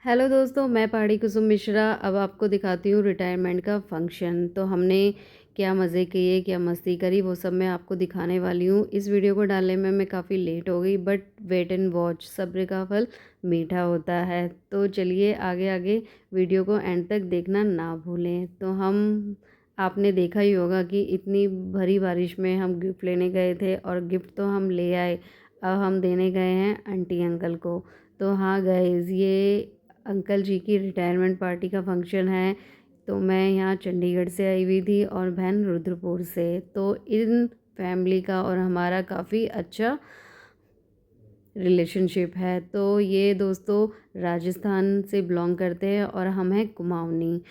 Hello दोस्तों, मैं पहाड़ी कुसुम मिश्रा अब आपको दिखाती हूँ रिटायरमेंट का फ़ंक्शन। तो हमने क्या मज़े किए, क्या मस्ती करी, वो सब मैं आपको दिखाने वाली हूँ। इस वीडियो को डालने में मैं काफ़ी लेट हो गई, बट वेट एंड वॉच, सब्र का फल मीठा होता है। तो चलिए आगे आगे वीडियो को एंड तक देखना ना भूलें। तो हम आपने देखा ही होगा कि इतनी भरी बारिश में हम गिफ्ट लेने गए थे और गिफ्ट तो हम ले आए। अब हम देने गए हैं आंटी अंकल को। तो हाँ गाइज़, ये अंकल जी की रिटायरमेंट पार्टी का फंक्शन है। तो मैं यहाँ चंडीगढ़ से आई हुई थी और बहन रुद्रपुर से। तो इन फैमिली का और हमारा काफ़ी अच्छा रिलेशनशिप है। तो ये दोस्तों राजस्थान से बिलोंग करते हैं और हम हैं कुमाऊनी।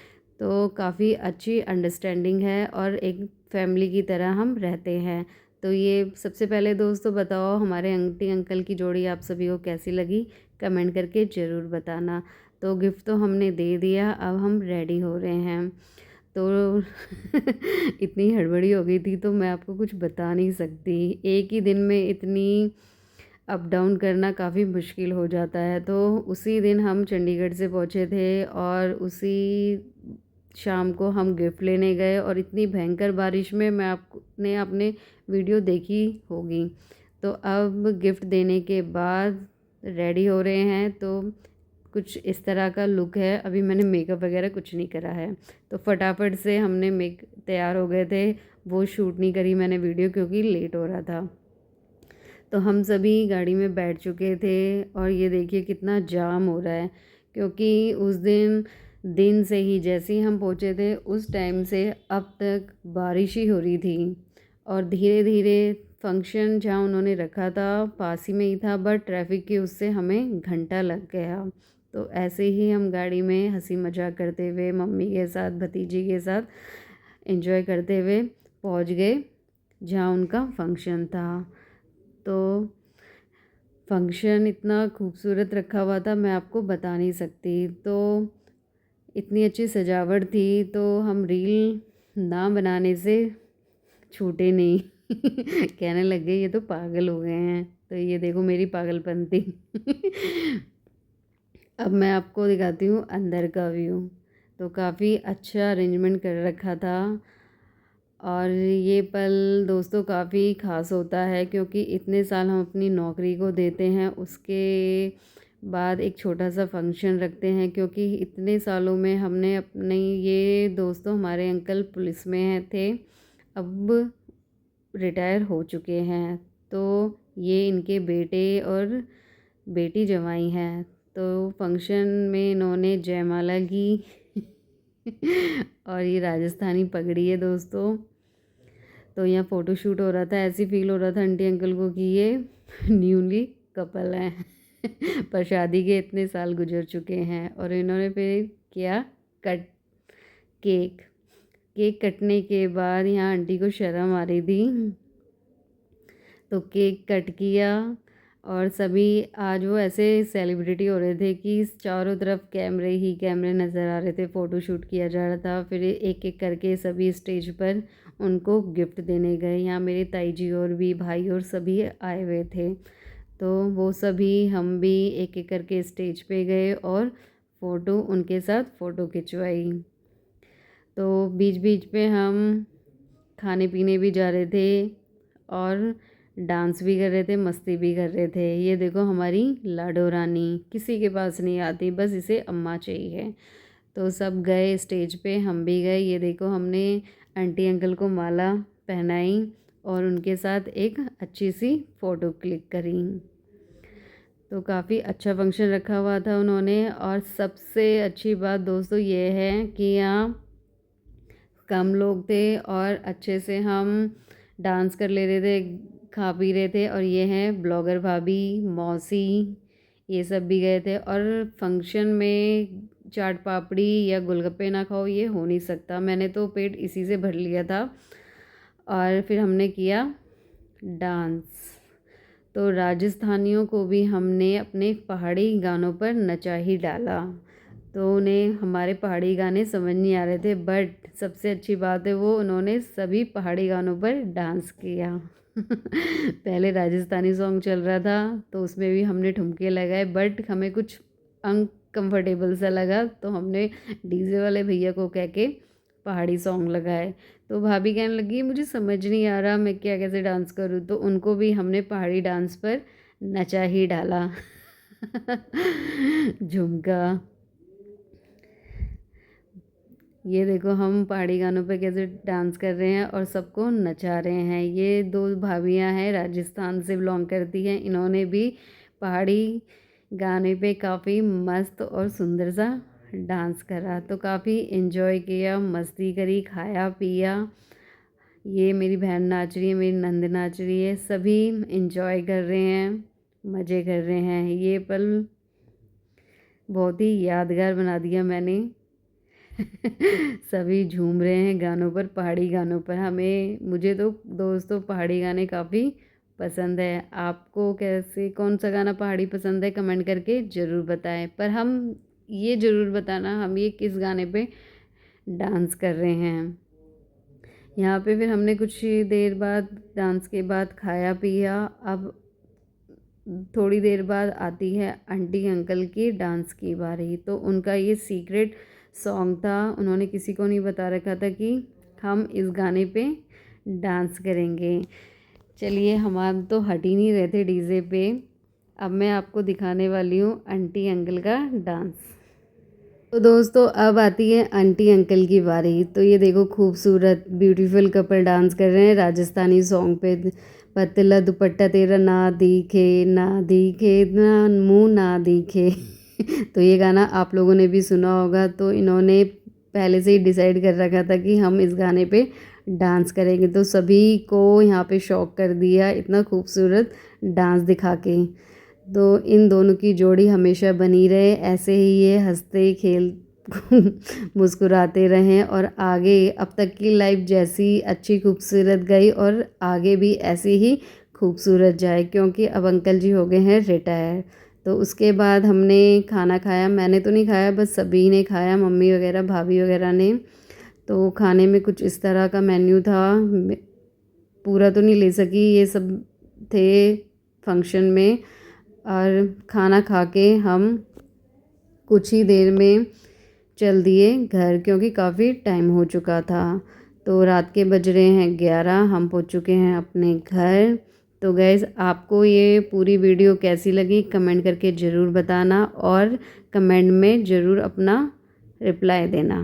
तो काफ़ी अच्छी अंडरस्टैंडिंग है और एक फैमिली की तरह हम रहते हैं। तो ये सबसे पहले दोस्तों बताओ, हमारे आंटी अंकल की जोड़ी आप सभी को कैसी लगी, कमेंट करके ज़रूर बताना। तो गिफ्ट तो हमने दे दिया, अब हम रेडी हो रहे हैं। तो इतनी हड़बड़ी हो गई थी तो मैं आपको कुछ बता नहीं सकती। एक ही दिन में इतनी अप डाउन करना काफ़ी मुश्किल हो जाता है। तो उसी दिन हम चंडीगढ़ से पहुँचे थे और उसी शाम को हम गिफ्ट लेने गए और इतनी भयंकर बारिश में मैं आपने आपने वीडियो देखी होगी। तो अब गिफ्ट देने के बाद रेडी हो रहे हैं। तो कुछ इस तरह का लुक है। अभी मैंने मेकअप वगैरह कुछ नहीं करा है। तो फटाफट से हमने तैयार हो गए थे। वो शूट नहीं करी मैंने वीडियो, क्योंकि लेट हो रहा था। तो हम सभी गाड़ी में बैठ चुके थे और ये देखिए कितना जाम हो रहा है, क्योंकि उस दिन से ही जैसे ही हम पहुँचे थे उस टाइम से अब तक बारिश ही हो रही थी। और धीरे धीरे फंक्शन जहाँ उन्होंने रखा था पास ही में ही था, बट ट्रैफिक की उससे हमें घंटा लग गया। तो ऐसे ही हम गाड़ी में हंसी मजाक करते हुए मम्मी के साथ, भतीजी के साथ एंजॉय करते हुए पहुँच गए जहाँ उनका फंक्शन था। तो फंक्शन इतना खूबसूरत रखा हुआ था, मैं आपको बता नहीं सकती। तो इतनी अच्छी सजावट थी, तो हम रील ना बनाने से छूटे नहीं। कहने लग गए ये तो पागल हो गए हैं। तो ये देखो मेरी पागलपंती। अब मैं आपको दिखाती हूँ अंदर का व्यू। तो काफ़ी अच्छा अरेंजमेंट कर रखा था और ये पल दोस्तों काफ़ी ख़ास होता है, क्योंकि इतने साल हम अपनी नौकरी को देते हैं, उसके बाद एक छोटा सा फंक्शन रखते हैं। क्योंकि इतने सालों में हमने अपने ये दोस्तों, हमारे अंकल पुलिस में थे, अब रिटायर हो चुके हैं। तो ये इनके बेटे और बेटी जवाई हैं। तो फंक्शन में इन्होंने जयमाला की। और ये राजस्थानी पगड़ी है दोस्तों। तो यहाँ फ़ोटो शूट हो रहा था, ऐसी फील हो रहा था आंटी अंकल को कि ये न्यूली कपल हैं। पर शादी के इतने साल गुजर चुके हैं। और इन्होंने फिर किया कट केक। केक कटने के बाद यहाँ आंटी को शर्म आ रही थी, तो केक कट किया। और सभी आज वो ऐसे सेलिब्रिटी हो रहे थे कि चारों तरफ कैमरे ही कैमरे नज़र आ रहे थे, फ़ोटो शूट किया जा रहा था। फिर एक एक करके सभी स्टेज पर उनको गिफ्ट देने गए। यहाँ मेरे ताई जी और भी भाई और सभी आए हुए थे। तो वो सभी, हम भी एक एक करके स्टेज पे गए और फ़ोटो उनके साथ फ़ोटो खिंचवाई। तो बीच बीच पे हम खाने पीने भी जा रहे थे और डांस भी कर रहे थे, मस्ती भी कर रहे थे। ये देखो हमारी लाडो रानी किसी के पास नहीं आती, बस इसे अम्मा चाहिए। तो सब गए स्टेज पे, हम भी गए। ये देखो हमने आंटी अंकल को माला पहनाई और उनके साथ एक अच्छी सी फ़ोटो क्लिक करी। तो काफ़ी अच्छा फंक्शन रखा हुआ था उन्होंने। और सबसे अच्छी बात दोस्तों ये है कि यहाँ कम लोग थे और अच्छे से हम डांस कर ले रहे थे, खा पी रहे थे। और ये हैं ब्लॉगर भाभी, मौसी, ये सब भी गए थे। और फंक्शन में चाट पापड़ी या गोलगप्पे ना खाओ ये हो नहीं सकता। मैंने तो पेट इसी से भर लिया था। और फिर हमने किया डांस। तो राजस्थानियों को भी हमने अपने पहाड़ी गानों पर नचा ही डाला। तो उन्हें हमारे पहाड़ी गाने समझ नहीं आ रहे थे, बट सबसे अच्छी बात है वो उन्होंने सभी पहाड़ी गानों पर डांस किया। पहले राजस्थानी सॉन्ग चल रहा था तो उसमें भी हमने ठुमके लगाए, बट हमें कुछ अंक कंफर्टेबल सा लगा, तो हमने डीजे वाले भैया को कह के पहाड़ी सॉन्ग लगाए। तो भाभी कहने लगी मुझे समझ नहीं आ रहा मैं क्या कैसे डांस करूँ, तो उनको भी हमने पहाड़ी डांस पर नचा ही डाला। झुमका, ये देखो हम पहाड़ी गानों पे कैसे डांस कर रहे हैं और सबको नचा रहे हैं। ये दो भाभियां हैं, राजस्थान से बिलोंग करती हैं, इन्होंने भी पहाड़ी गाने पे काफ़ी मस्त और सुंदर सा डांस करा, तो काफ़ी इन्जॉय किया, मस्ती करी, खाया पिया। ये मेरी बहन नाच रही है, मेरी नंद नाच रही है, सभी इन्जॉय कर रहे हैं, मज़े कर रहे हैं। ये पल बहुत ही यादगार बना दिया मैंने। सभी झूम रहे हैं गानों पर, पहाड़ी गानों पर। मुझे तो दोस्तों पहाड़ी गाने काफ़ी पसंद है। आपको कैसे कौन सा गाना पहाड़ी पसंद है कमेंट करके ज़रूर बताएं। पर हम ये ज़रूर बताना हम ये किस गाने पे डांस कर रहे हैं। यहाँ पे फिर हमने कुछ देर बाद डांस के बाद खाया पिया। अब थोड़ी देर बाद आती है आंटी अंकल की डांस की बारी, तो उनका ये सीक्रेट सॉन्ग था, उन्होंने किसी को नहीं बता रखा था कि हम इस गाने पे डांस करेंगे। चलिए हम तो हट ही नहीं रहे थे डीजे पे। अब मैं आपको दिखाने वाली हूँ आंटी अंकल का डांस। तो दोस्तों अब आती है आंटी अंकल की बारी। तो ये देखो खूबसूरत ब्यूटीफुल कपल डांस कर रहे हैं राजस्थानी सॉन्ग पे। पतला दुपट्टा तेरा ना दिखे ना दिखे ना मुँह ना दिखे। तो ये गाना आप लोगों ने भी सुना होगा। तो इन्होंने पहले से ही डिसाइड कर रखा था कि हम इस गाने पे डांस करेंगे, तो सभी को यहाँ पे शॉक कर दिया इतना खूबसूरत डांस दिखा के। तो इन दोनों की जोड़ी हमेशा बनी रहे, ऐसे ही ये हंसते खेल मुस्कुराते रहें और आगे अब तक की लाइफ जैसी अच्छी खूबसूरत गई और आगे भी ऐसी ही खूबसूरत जाए, क्योंकि अब अंकल जी हो गए हैं रिटायर। तो उसके बाद हमने खाना खाया, मैंने तो नहीं खाया, बस सभी ने खाया, मम्मी वगैरह भाभी वगैरह ने। तो खाने में कुछ इस तरह का मेन्यू था, पूरा तो नहीं ले सकी, ये सब थे फंक्शन में। और खाना खा के हम कुछ ही देर में चल दिए घर, क्योंकि काफ़ी टाइम हो चुका था। तो रात के बज रहे हैं 11, हम पहुंच चुके हैं अपने घर। तो गैस आपको ये पूरी वीडियो कैसी लगी कमेंट करके ज़रूर बताना और कमेंट में ज़रूर अपना रिप्लाई देना।